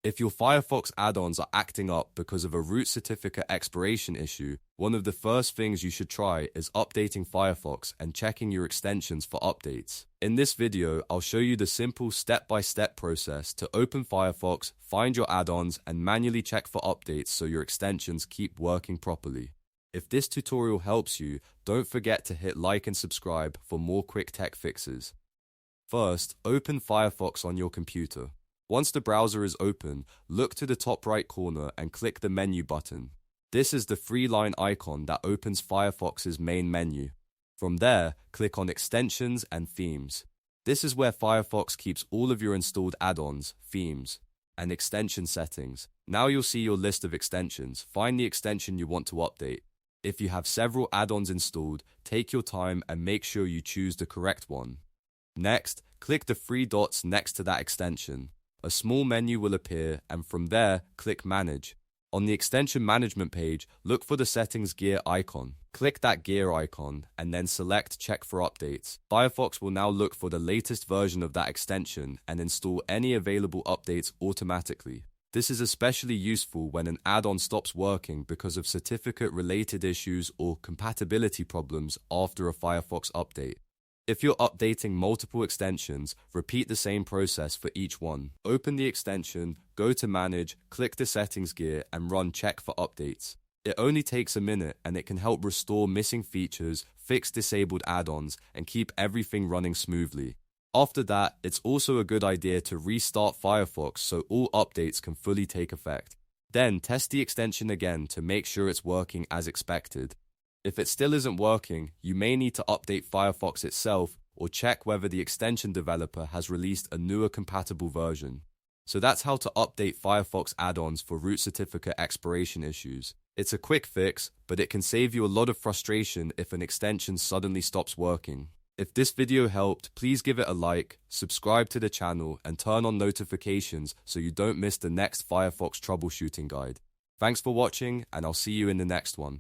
If your Firefox add-ons are acting up because of a root certificate expiration issue, one of the first things you should try is updating Firefox and checking your extensions for updates. In this video, I'll show you the simple step-by-step process to open Firefox, find your add-ons, and manually check for updates so your extensions keep working properly. If this tutorial helps you, don't forget to hit like and subscribe for more quick tech fixes. First, open Firefox on your computer. Once the browser is open, look to the top right corner and click the menu button. This is the three-line icon that opens Firefox's main menu. From there, click on Extensions and Themes. This is where Firefox keeps all of your installed add-ons, themes, and extension settings. Now you'll see your list of extensions. Find the extension you want to update. If you have several add-ons installed, take your time and make sure you choose the correct one. Next, click the three dots next to that extension. A small menu will appear, and from there, click Manage. On the extension management page, look for the settings gear icon. Click that gear icon, and then select Check for Updates. Firefox will now look for the latest version of that extension and install any available updates automatically. This is especially useful when an add-on stops working because of certificate-related issues or compatibility problems after a Firefox update. If you're updating multiple extensions, repeat the same process for each one. Open the extension, go to Manage, click the settings gear, and run Check for Updates. It only takes a minute, and it can help restore missing features, fix disabled add-ons, and keep everything running smoothly. After that, it's also a good idea to restart Firefox so all updates can fully take effect. Then test the extension again to make sure it's working as expected. If it still isn't working, you may need to update Firefox itself or check whether the extension developer has released a newer compatible version. So that's how to update Firefox add-ons for root certificate expiration issues. It's a quick fix, but it can save you a lot of frustration if an extension suddenly stops working. If this video helped, please give it a like, subscribe to the channel, and turn on notifications so you don't miss the next Firefox troubleshooting guide. Thanks for watching, and I'll see you in the next one.